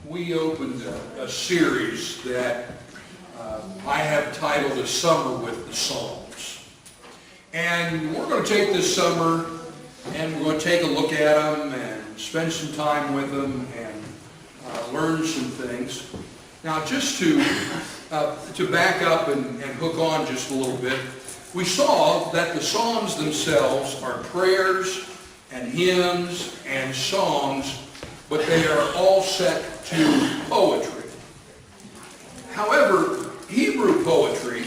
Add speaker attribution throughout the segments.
Speaker 1: we opened a series that I have titled A Summer with the Psalms. And we're going to take this summer and we're going to take a look at them and spend some time with them and learn some things. Now, just to back up and hook on just a little bit, we saw that the Psalms themselves are prayers and hymns and songs, but they are all set to poetry. However, Hebrew poetry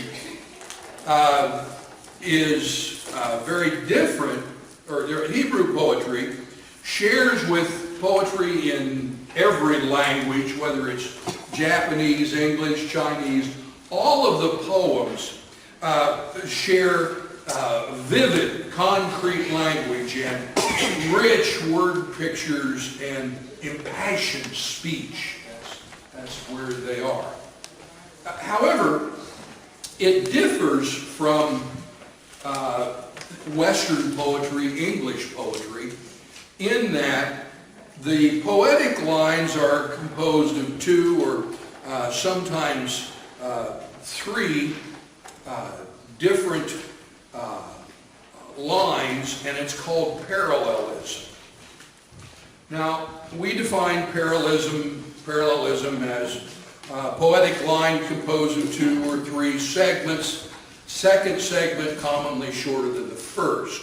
Speaker 1: is very different, or Hebrew poetry shares with poetry in every language, whether it's Japanese, English, Chinese. All of the poems share vivid, concrete language and rich word pictures and impassioned speech. That's where they are. However, it differs from Western poetry, English poetry, in that the poetic lines are composed of two or sometimes three different lines, and it's called parallelism. Now, we define parallelism as a poetic line composed of two or three segments, second segment commonly shorter than the first.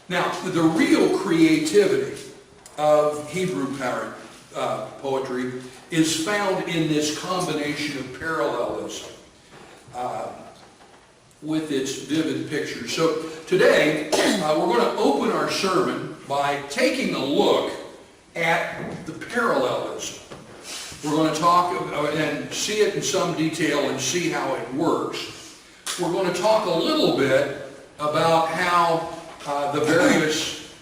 Speaker 1: Now, the real creativity of Hebrew poetry is found in this combination of parallelism with its vivid pictures. So today, we're going to open our sermon by taking a look at the parallelism. We're going to talk and see it in some detail and see how it works. We're going to talk a little bit about how the various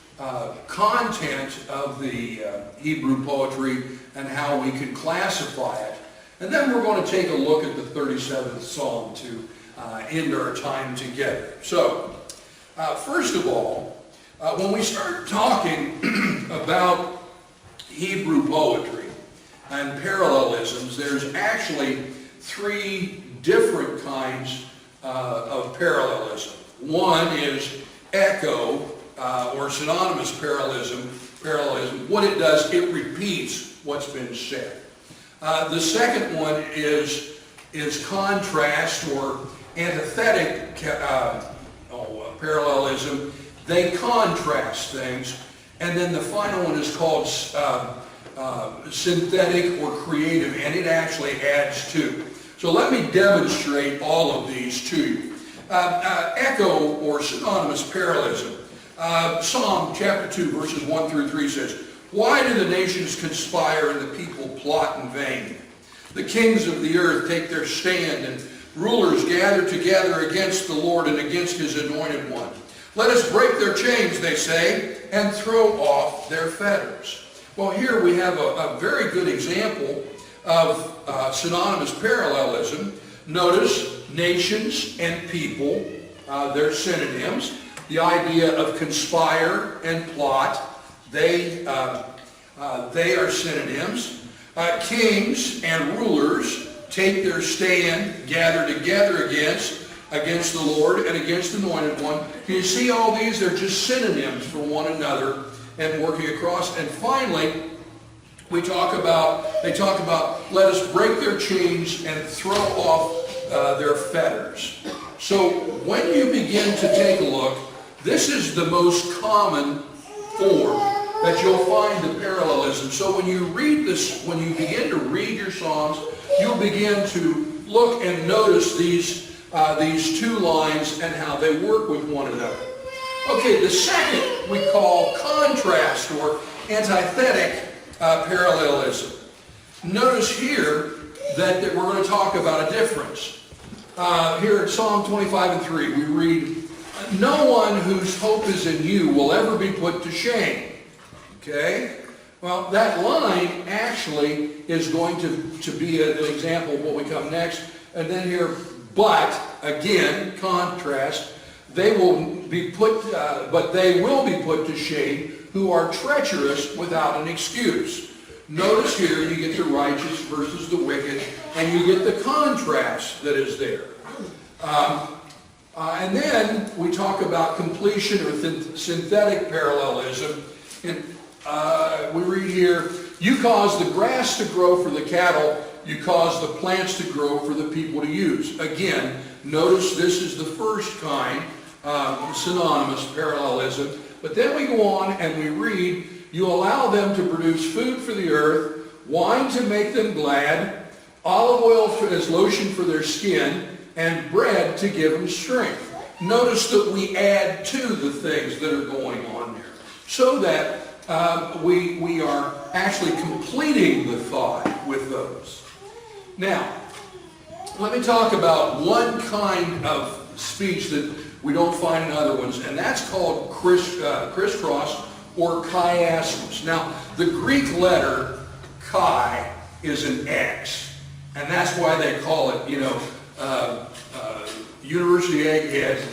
Speaker 1: content of the Hebrew poetry and how we can classify it. And then we're going to take a look at the 37th Psalm to end our time together. So, first of all, when we start talking about Hebrew poetry and parallelisms, there's actually three different kinds of parallelism. One is echo or synonymous parallelism. What it does, it repeats what's been said. The second one is contrast or antithetic parallelism. They contrast things. And then the final one is called synthetic or creative, and it actually adds to. So let me demonstrate all of these to you. Echo or synonymous parallelism. Psalm chapter 2 verses 1 through 3 says, "Why do the nations conspire and the people plot in vain? The kings of the earth take their stand, and rulers gather together against the Lord and against his anointed one. Let us break their chains, they say, and throw off their fetters." Well, here we have a very good example of synonymous parallelism. Notice nations and people, they're synonyms. The idea of conspire and plot, they are synonyms. Kings and rulers take their stand, gather together against the Lord and against the anointed one. Can you see all these? They're just synonyms for one another and working across. And finally, they talk about let us break their chains and throw off their fetters. So when you begin to take a look, this is the most common form that you'll find the parallelism. So when you read this, when you begin to read your Psalms, you'll begin to look and notice these two lines and how they work with one another. Okay, the second we call contrast or antithetic parallelism. Notice here that we're going to talk about a difference. Here at Psalm 25 and 3, we read, "No one whose hope is in you will ever be put to shame." Okay? Well, that line actually is going to be an example of what we come next. And then here, but, again, contrast, but they will be put to shame who are treacherous without an excuse. Notice here you get the righteous versus the wicked, and you get the contrast that is there. And then we talk about completion or synthetic parallelism. And we read here, you cause the grass to grow for the cattle, you cause the plants to grow for the people to use. Again, notice this is the first kind, synonymous parallelism. But then we go on and we read, you allow them to produce food for the earth, wine to make them glad, olive oil as lotion for their skin, and bread to give them strength. Notice that we add to the things that are going on there, so that we are actually completing the thought with those. Now, let me talk about one kind of speech that we don't find in other ones, and that's called crisscross or chiasmus. Now, the Greek letter chi is an X, and that's why they call it, University Egghead.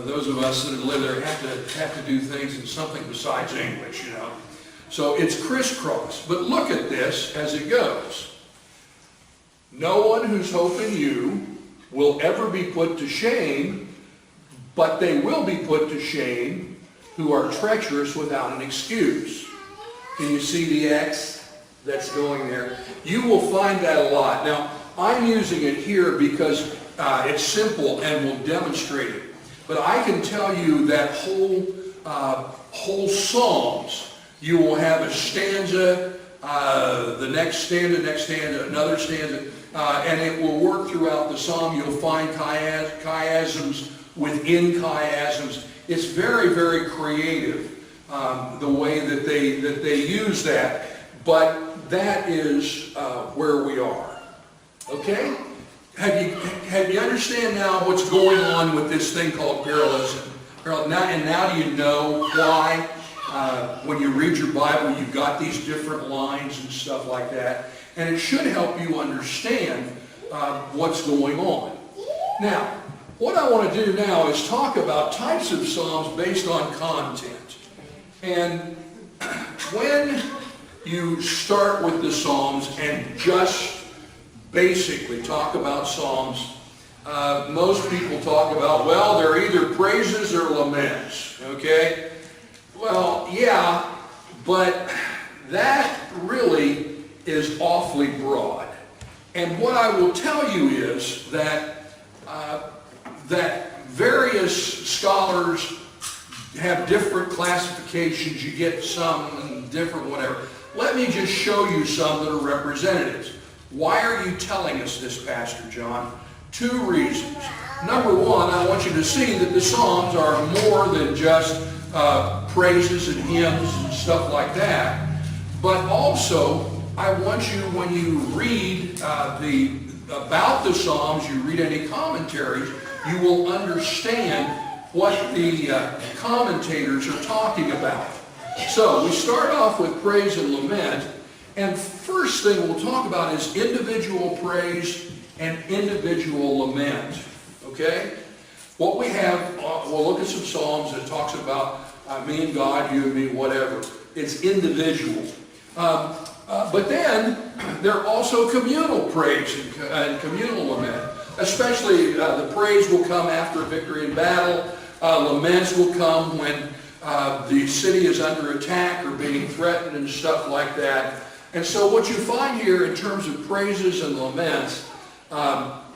Speaker 1: Those of us that live there have to do things in something besides English, So it's crisscross. But look at this as it goes. No one whose hope in you will ever be put to shame, but they will be put to shame who are treacherous without an excuse. Can you see the X that's going there? You will find that a lot. Now, I'm using it here because it's simple and will demonstrate it. But I can tell you that whole Psalms, you will have a stanza, the next stanza, another stanza, and it will work throughout the Psalm. You'll find chiasms within chiasms. It's very, very creative, the way that they use that. But that is where we are. Okay? Have you understand now what's going on with this thing called parallelism? Now do you know why when you read your Bible you've got these different lines and stuff like that? And it should help you understand what's going on. Now, what I want to do now is talk about types of psalms based on content. And when you start with the psalms and just basically talk about psalms, most people talk about, well, they're either praises or laments, okay? Well, yeah, but that really is awfully broad. And what I will tell you is that that various scholars have different classifications. You get some different whatever. Let me just show you some that are representatives. Why are you telling us this, Pastor John? Two reasons. Number one, I want you to see that the Psalms are more than just praises and hymns and stuff like that. But also, I want you, when you read about the Psalms, you read any commentaries, you will understand what the commentators are talking about. So, we start off with praise and lament. And first thing we'll talk about is individual praise and individual lament. Okay? What we have, we'll look at some Psalms that talks about me and God, you and me, whatever. It's individual. But then there are also communal praise and communal lament. Especially the praise will come after a victory in battle. Laments will come when the city is under attack or being threatened and stuff like that. And so what you find here in terms of praises and laments,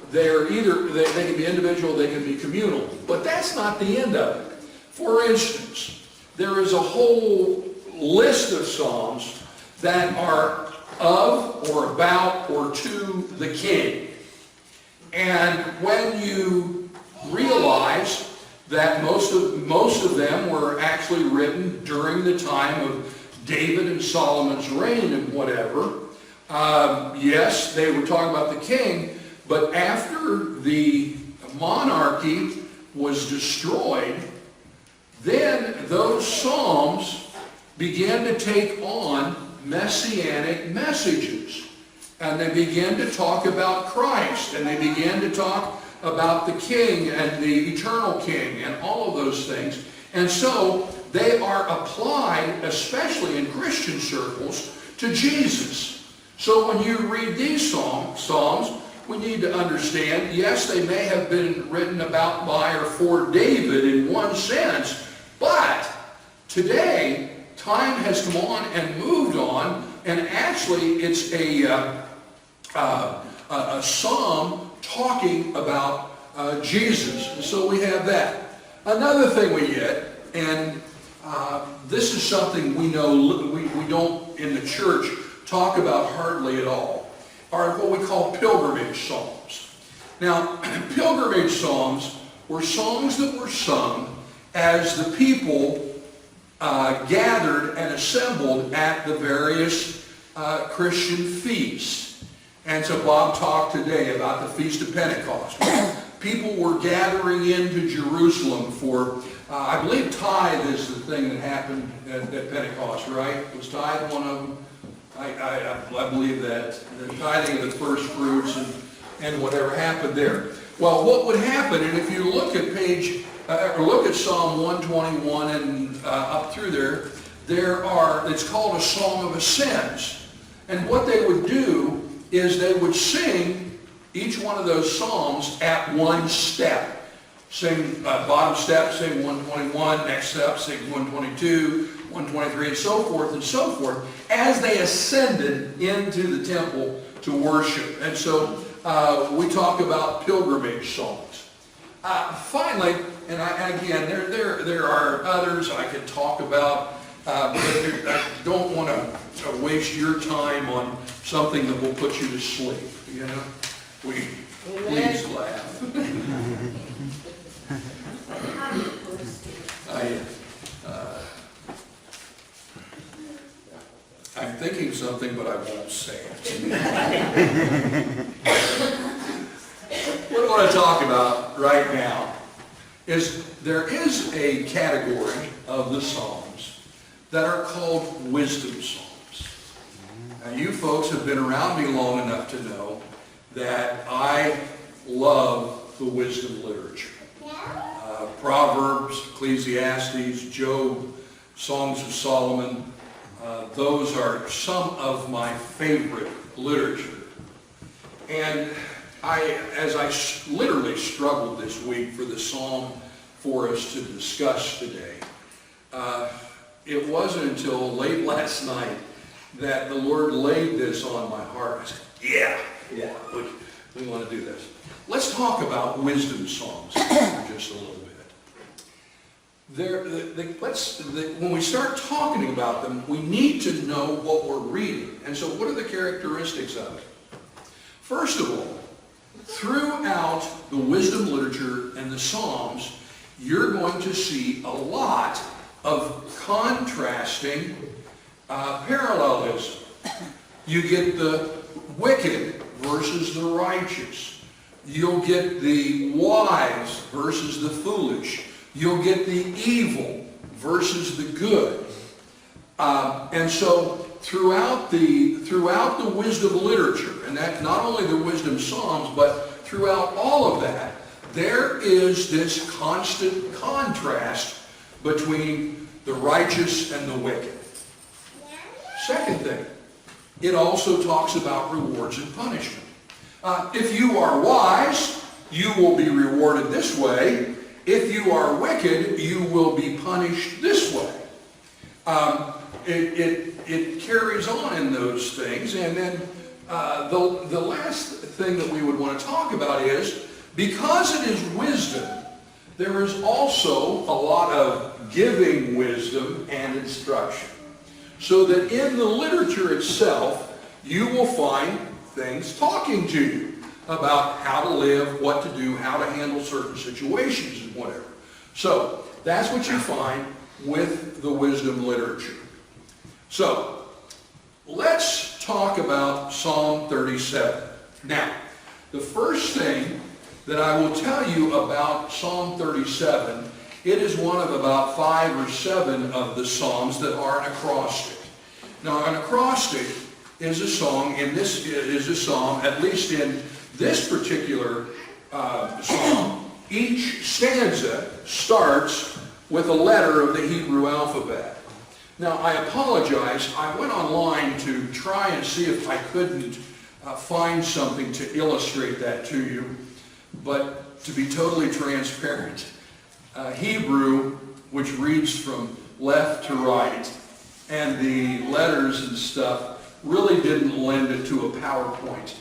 Speaker 1: they're either, they can be individual, they can be communal. But that's not the end of it. For instance, there is a whole list of psalms that are of or about or to the king. And when you realize that most of them were actually written during the time of David and Solomon's reign and whatever. Yes, they were talking about the king, but after the monarchy was destroyed, then those psalms began to take on messianic messages. And they began to talk about Christ, and they began to talk about the king and the eternal king and all of those things. And so they are applied, especially in Christian circles, to Jesus. So when you read these Psalms, we need to understand, yes, they may have been written about by or for David in one sense, but today, time has come on and moved on, and actually it's a psalm talking about Jesus. And so we have that. Another thing we get, and this is something we know we don't in the church talk about hardly at all, are what we call pilgrimage psalms. Now, pilgrimage psalms were songs that were sung as the people gathered and assembled at the various Christian feasts. And so Bob talked today about the Feast of Pentecost. People were gathering into Jerusalem for, I believe tithe is the thing that happened at Pentecost, right? Was tithe one of them? I believe that. The tithing of the first fruits and whatever happened there. Well, what would happen, and if you look at look at Psalm 121 and up through it's called a Song of Ascents. And what they would do is they would sing each one of those psalms at one step. Sing bottom step, sing 121, next step, sing 122, 123, and so forth, as they ascended into the temple to worship. And so we talk about pilgrimage songs. Finally, and again, there are others I could talk about, but I don't want to waste your time on something that will put you to sleep. You know, please laugh. I'm thinking something, but I won't say it. What I want to talk about right now is there is a category of the Psalms that are called wisdom Psalms. Now, you folks have been around me long enough to know that I love the wisdom literature. Proverbs, Ecclesiastes, Job, Songs of Solomon, those are some of my favorite literature. And as I literally struggled this week for the psalm for us to discuss today, it wasn't until late last night that the Lord laid this on my heart. I said, yeah, we want to do this. Let's talk about wisdom songs for just a little bit. When we start talking about them, we need to know what we're reading. And so what are the characteristics of it? First of all, throughout the wisdom literature and the Psalms, you're going to see a lot of contrasting parallelism. You get the wicked versus the righteous. You'll get the wise versus the foolish. You'll get the evil versus the good. And so throughout the wisdom literature, and that not only the wisdom psalms, but throughout all of that, there is this constant contrast between the righteous and the wicked. Second thing, it also talks about rewards and punishment. If you are wise, you will be rewarded this way. If you are wicked, you will be punished this way. It carries on in those things. And then the last thing that we would want to talk about is, because it is wisdom, there is also a lot of giving wisdom and instruction. So that in the literature itself, you will find things talking to you about how to live, what to do, how to handle certain situations and whatever. So that's what you find with the wisdom literature. So let's talk about Psalm 37. Now, the first thing that I will tell you about Psalm 37, it is one of about 5 or 7 of the Psalms that are an acrostic. Now, an acrostic is a song, and this is a psalm, at least in this particular psalm, each stanza starts with a letter of the Hebrew alphabet. Now, I apologize. I went online to try and see if I couldn't find something to illustrate that to you. But to be totally transparent, Hebrew, which reads from left to right, and the letters and stuff really didn't lend it to a PowerPoint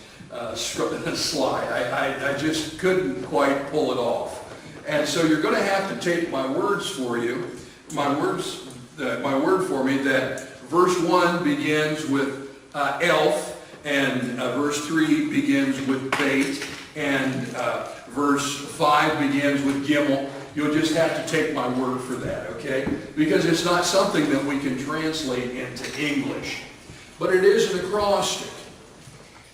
Speaker 1: slide. I just couldn't quite pull it off. And so you're going to have to take my words for you, my word for me, that verse 1 begins with elf, and verse 3 begins with bait, and verse 5 begins with gimel. You'll just have to take my word for that, okay? Because it's not something that we can translate into English. But it is an acrostic.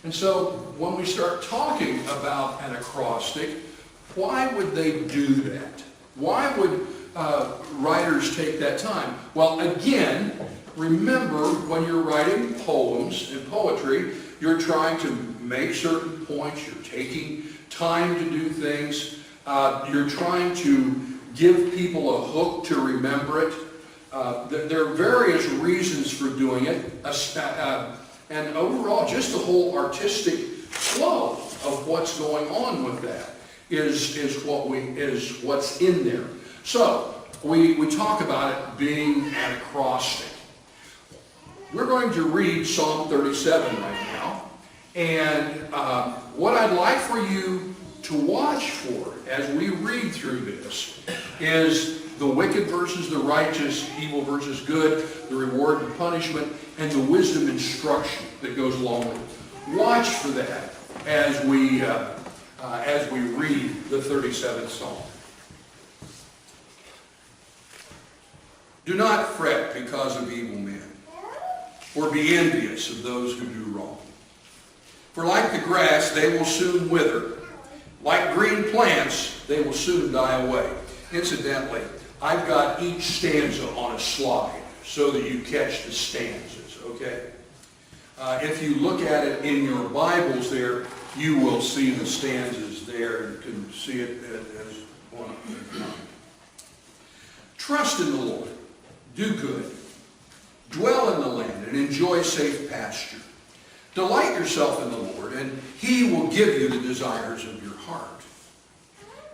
Speaker 1: And so when we start talking about an acrostic, why would they do that? Why would writers take that time? Well, again, remember when you're writing poems and poetry, you're trying to make certain points. You're taking time to do things. You're trying to give people a hook to remember it. There are various reasons for doing it. And overall, just the whole artistic flow of what's going on with that is what's in there. So we talk about it being an acrostic. We're going to read Psalm 37 right now, and what I'd like for you to watch for as we read through this is the wicked versus the righteous, evil versus good, the reward and punishment, and the wisdom instruction that goes along with it. Watch for that as we read the 37th Psalm. Do not fret because of evil men, or be envious of those who do wrong. For like the grass, they will soon wither. Like green plants, they will soon die away. Incidentally, I've got each stanza on a slide so that you catch the stanzas, okay? If you look at it in your Bibles there, you will see the stanzas there. You can see it as one of them. Trust in the Lord. Do good. Dwell in the land and enjoy safe pasture. Delight yourself in the Lord, and He will give you the desires of your heart.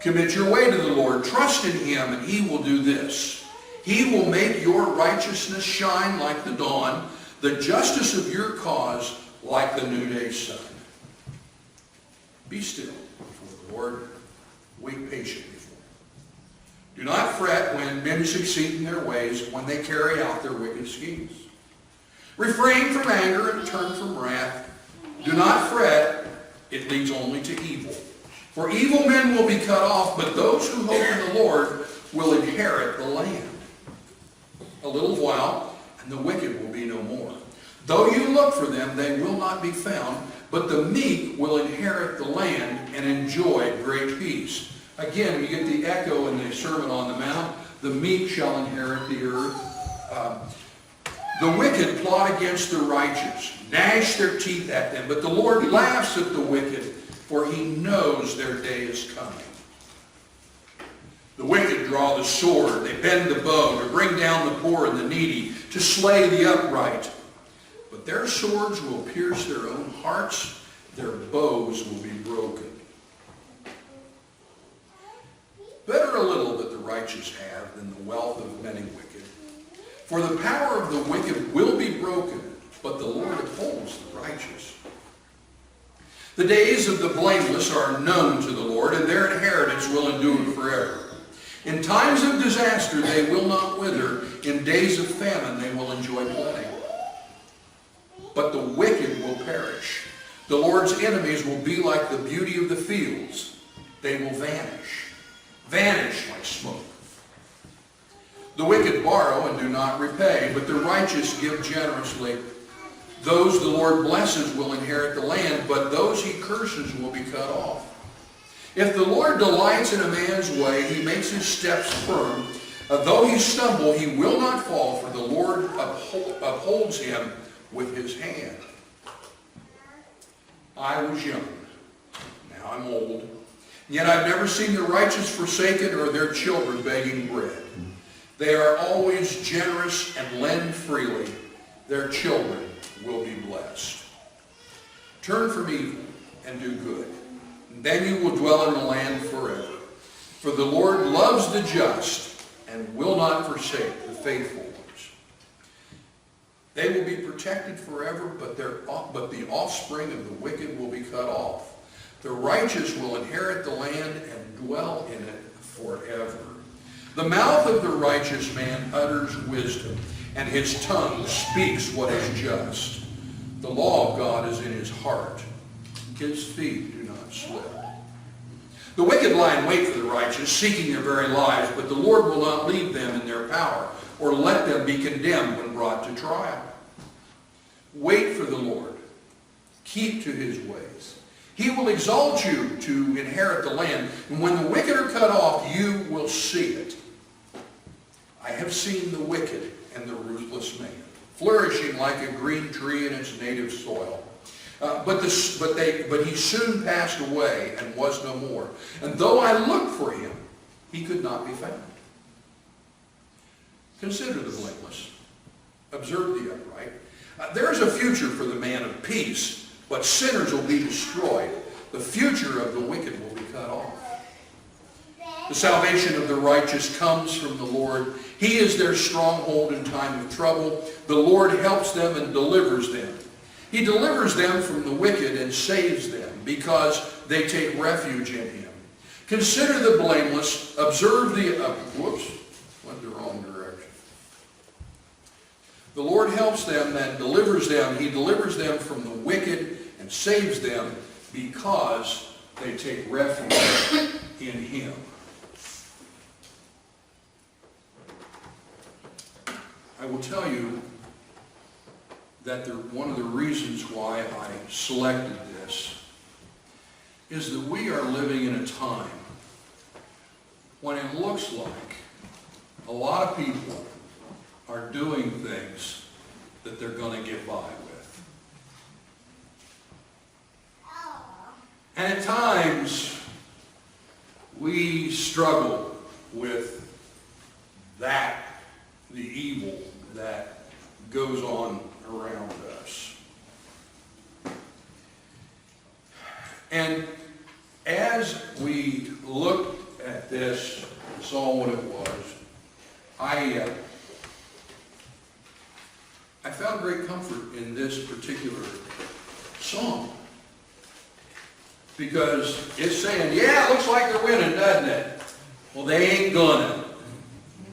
Speaker 1: Commit your way to the Lord. Trust in Him, and He will do this. He will make your righteousness shine like the dawn, the justice of your cause like the noonday sun. Be still before the Lord. Wait patiently for Him. Do not fret when men succeed in their ways, when they carry out their wicked schemes. Refrain from anger and turn from wrath. Do not fret. It leads only to evil. For evil men will be cut off, but those who hope in the Lord will inherit the land. A little while, and the wicked will be no more. Though you look for them, they will not be found, but the meek will inherit the land and enjoy great peace. Again, we get the echo in the Sermon on the Mount. The meek shall inherit the earth. The wicked plot against the righteous, gnash their teeth at them, but the Lord laughs at the wicked, for He knows their day is coming. The wicked draw the sword, they bend the bow to bring down the poor and the needy, to slay the upright. But their swords will pierce their own hearts, their bows will be broken. Better a little that the righteous have than the wealth of many wicked. For the power of the wicked will be broken, but the Lord upholds the righteous. The days of the blameless are known to the Lord, and their inheritance will endure forever. In times of disaster they will not wither. In days of famine they will enjoy plenty. But the wicked will perish. The Lord's enemies will be like the beauty of the fields. They will vanish like smoke. The wicked borrow and do not repay, but the righteous give generously. Those the Lord blesses will inherit the land, but those He curses will be cut off. If the Lord delights in a man's way, He makes his steps firm. Though he stumble, he will not fall, for the Lord upholds him with His hand. I was young, now I'm old, yet I've never seen the righteous forsaken or their children begging bread. They are always generous and lend freely. Their children will be blessed. Turn from evil and do good. Then you will dwell in the land forever. For the Lord loves the just and will not forsake the faithful ones. They will be protected forever, but the offspring of the wicked will be cut off. The righteous will inherit the land and dwell in it forever. The mouth of the righteous man utters wisdom, and his tongue speaks what is just. The law of God is in his heart. His feet do not slip. The wicked lie in wait for the righteous, seeking their very lives, but the Lord will not leave them in their power, or let them be condemned when brought to trial. Wait for the Lord. Keep to his ways. He will exalt you to inherit the land, and when the wicked are cut off, you will see it. I have seen the wicked and the ruthless man, flourishing like a green tree in its native soil. But he soon passed away and was no more. And though I looked for him, he could not be found. Consider the blameless. Observe the upright. There is a future for the man of peace, but sinners will be destroyed. The future of the wicked will be cut off. The salvation of the righteous comes from the Lord. He is their stronghold in time of trouble. The Lord helps them and delivers them. He delivers them from the wicked and saves them because they take refuge in him. Consider the blameless. Observe the... went the wrong direction. The Lord helps them and delivers them. He delivers them from the wicked and saves them because they take refuge in him. I will tell you that one of the reasons why I selected this is that we are living in a time when it looks like a lot of people are doing things that they're going to get by with. And at times, we struggle with that, the evil that goes on around us. And as we looked at this, saw what it was, I found great comfort in this particular song. Because it's saying, yeah, it looks like they're winning, doesn't it? Well, they ain't gonna.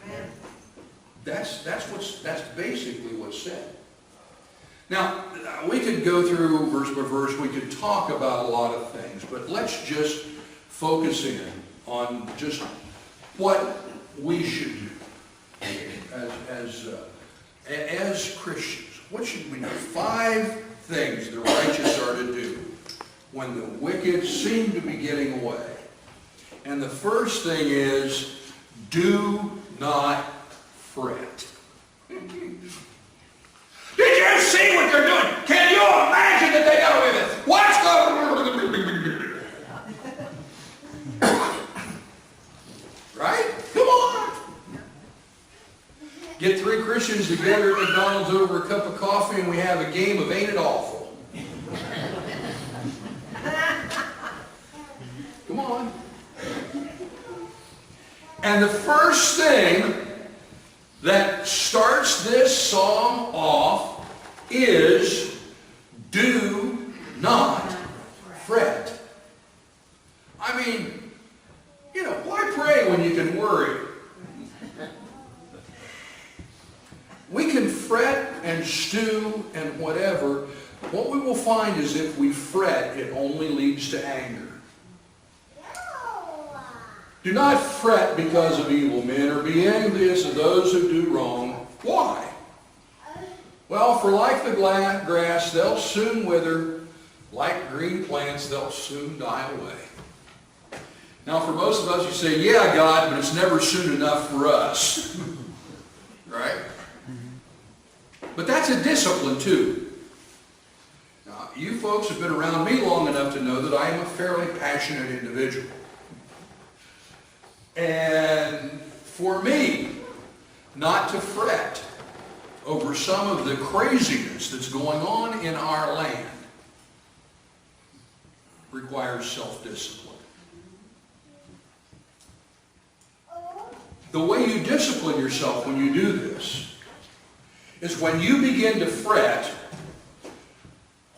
Speaker 1: Amen. That's basically what's said. Now, we could go through verse by verse, we could talk about a lot of things, but let's just focus in on just what we should do as Christians. What should we do? 5 things the righteous are to do when the wicked seem to be getting away. And the first thing is, do not fret. Did you see what they're doing? Can you imagine that they got away with it? What's going on? Right? Come on. Get 3 Christians together at McDonald's over a cup of coffee and we have a game of Ain't It Awful. Come on. And the first thing that starts this psalm off is, do not fret. I mean, why pray when you can worry? We can fret and stew and whatever. What we will find is if we fret, it only leads to anger. Do not fret because of evil men, or be envious of those who do wrong. Why? Well, for like the grass, they'll soon wither. Like green plants, they'll soon die away. Now, for most of us, you say, yeah, God, but it's never soon enough for us. Right? But that's a discipline, too. Now, you folks have been around me long enough to know that I am a fairly passionate individual. And for me, not to fret over some of the craziness that's going on in our land requires self-discipline. The way you discipline yourself when you do this is when you begin to fret.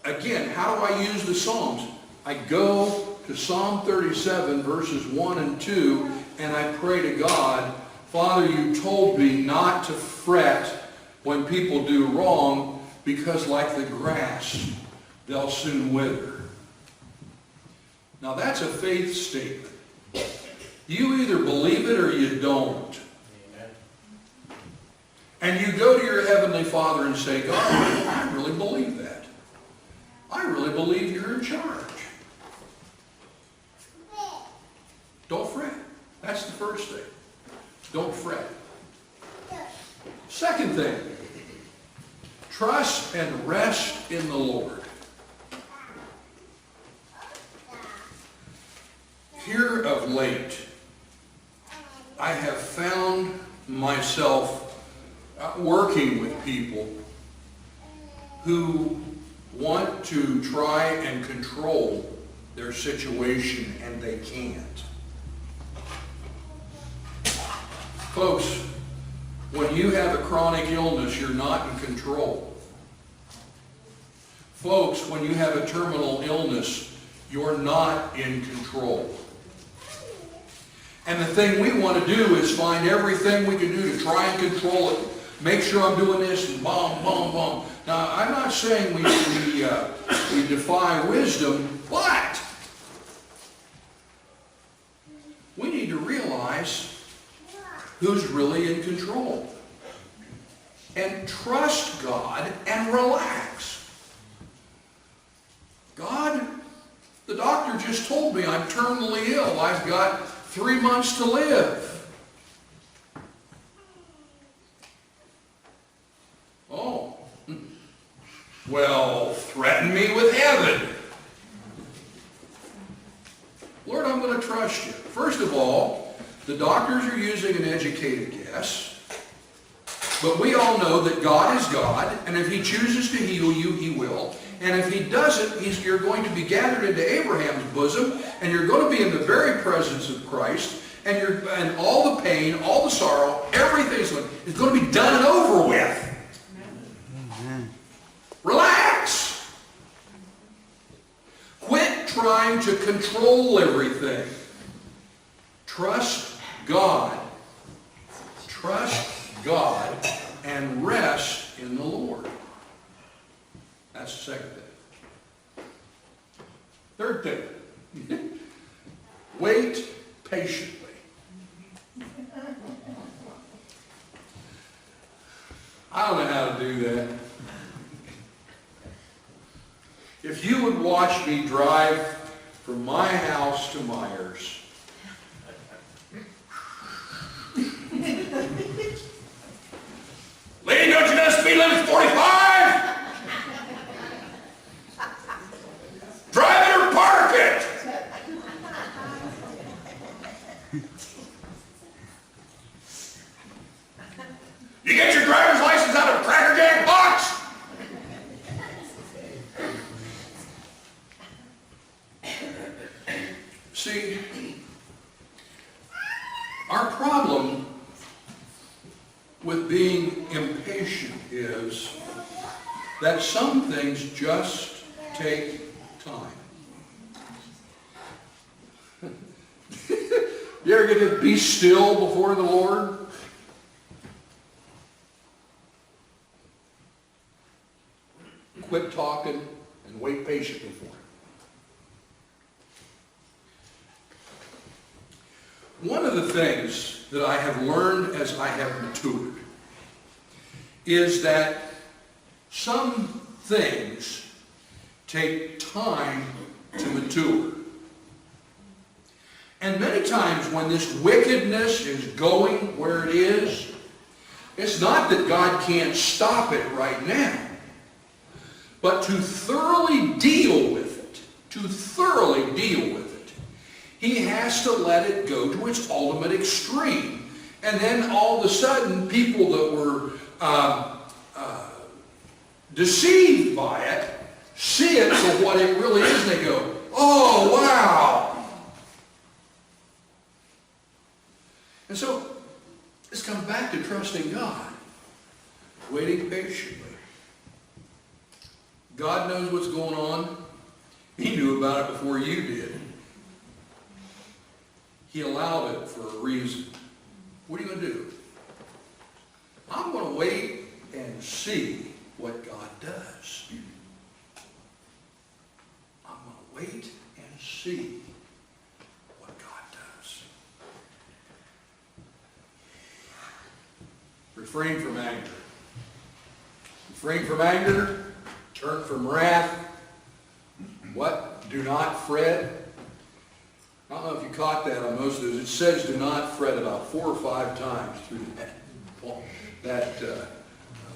Speaker 1: Again, how do I use the Psalms? I go to Psalm 37, verses 1 and 2, and I pray to God, Father, you told me not to fret when people do wrong, because like the grass, they'll soon wither. Now that's a faith statement. You either believe it or you don't. Amen. And you go to your Heavenly Father and say, God, I really believe that. I really believe you're in charge. Don't fret. That's the first thing. Don't fret. Second thing, trust and rest in the Lord. Here of late, I have found myself working with people who want to try and control their situation, and they can't. Folks, when you have a chronic illness, you're not in control. Folks, when you have a terminal illness, you're not in control. And the thing we want to do is find everything we can do to try and control it. Make sure I'm doing this and boom, boom, boom. Now, I'm not saying we defy wisdom, but we need to realize who's really in control. And trust God and relax. God, the doctor just told me I'm terminally ill. I've got 3 months to live. Oh. Well, threaten me with heaven. Lord, I'm going to trust you. First of all, the doctors are using an educated guess. But we all know that God is God, and if He chooses to heal you, He will. And if He doesn't, you're going to be gathered into Abraham's bosom, and you're going to be in the very presence of Christ, and all the pain, all the sorrow, everything is going to be done and over with. Amen. Relax. Quit trying to control everything. Trust God. Trust God and rest in the Lord. That's the second thing. Third thing, wait patiently. I don't know how to do that. If you would watch me drive from my house to Myers, lady, don't you know speed limit's 45? Drive it or park it. You get your driver's license out of a Cracker Jack box? See, our problem with being impatient is that some things just take time. You ever get to be still before the Lord? Quit talking and wait patiently for Him. One of the things that I have learned as I have matured is that some things take time to mature. And many times when this wickedness is going where it is, it's not that God can't stop it right now, but to thoroughly deal with it, He has to let it go to its ultimate extreme. And then all of a sudden, people that were deceived by it see it for what it really is, and they go, oh, wow. And so, this comes back to trusting God, waiting patiently. God knows what's going on. He knew about it before you did. He allowed it for a reason. What are you going to do? I'm going to wait and see what God does. I'm going to wait and see what God does. Refrain from anger. Refrain from anger. Turn from wrath. What? Do not fret. I don't know if you caught that on most of those. It says do not fret about 4 or 5 times through that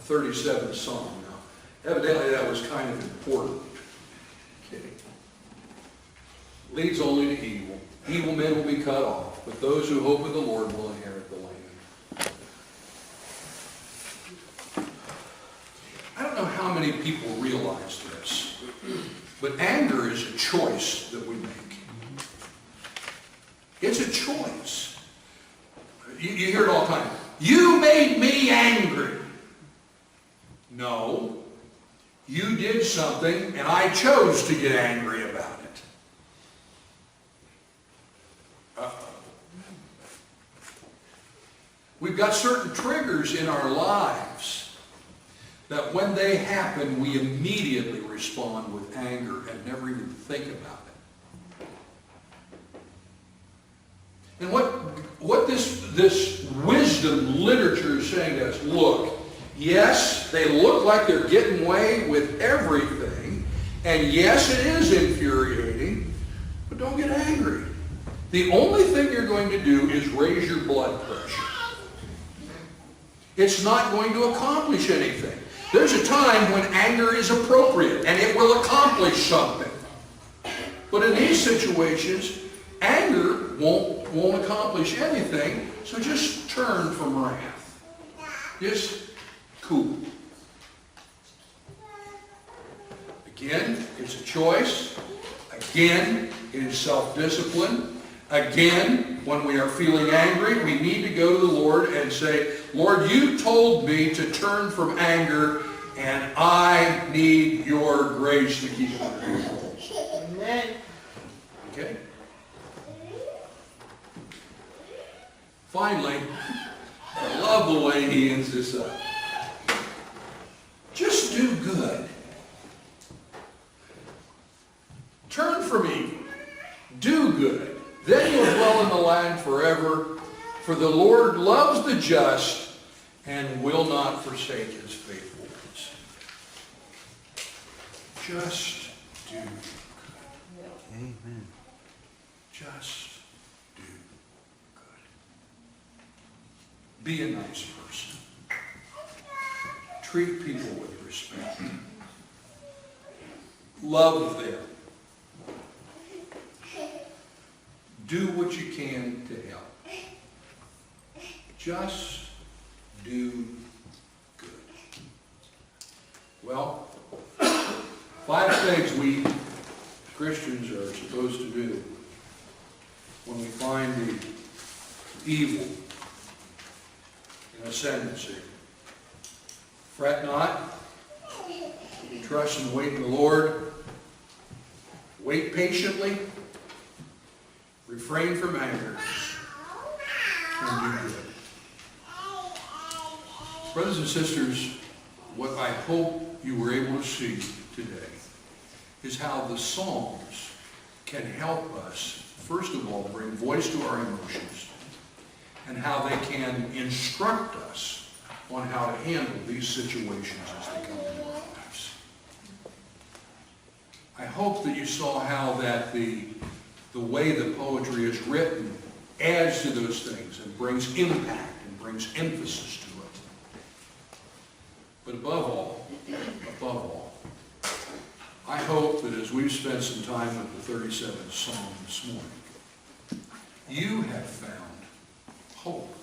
Speaker 1: 37th Psalm. Now, evidently that was kind of important. Okay. Leads only to evil. Evil men will be cut off, but those who hope in the Lord will inherit the land. I don't know how many people realize this, but anger is a choice that we make. It's a choice. You hear it all the time. You made me angry. No. You did something, and I chose to get angry about it. Uh-oh. We've got certain triggers in our lives that when they happen, we immediately respond with anger and never even think about it. And what this wisdom literature is saying to us, look, yes, they look like they're getting away with everything, and yes, it is infuriating, but don't get angry. The only thing you're going to do is raise your blood pressure. It's not going to accomplish anything. There's a time when anger is appropriate, and it will accomplish something. But in these situations, anger won't accomplish anything, so just turn from wrath. Just cool. Again, it's a choice. Again, it is self-discipline. Again, when we are feeling angry, we need to go to the Lord and say, Lord, you told me to turn from anger, and I need your grace to keep it under control. Amen. Okay? Finally, I love the way he ends this up. Just do good. Turn from evil. Do good. Then you'll dwell in the land forever. For the Lord loves the just and will not forsake his faithful ones. Just do good. Amen. Just do good. Be a nice person. Treat people with respect. Love them. Do what you can to help. Just do good. Well, 5 things we Christians are supposed to do when we find the evil in ascendancy. Fret not. Trust and wait in the Lord. Wait patiently. Refrain from anger. And do good. Brothers and sisters, what I hope you were able to see today is how the Psalms can help us, first of all, bring voice to our emotions, and how they can instruct us on how to handle these situations as they come into our lives. I hope that you saw how that the way the poetry is written adds to those things and brings impact and brings emphasis to it. But above all, I hope that as we've spent some time with the 37th Psalm this morning, you have found hope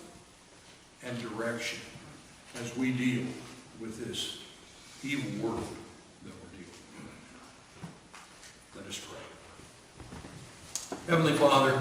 Speaker 1: and direction as we deal with this evil world that we're dealing with. Let us pray. Heavenly Father,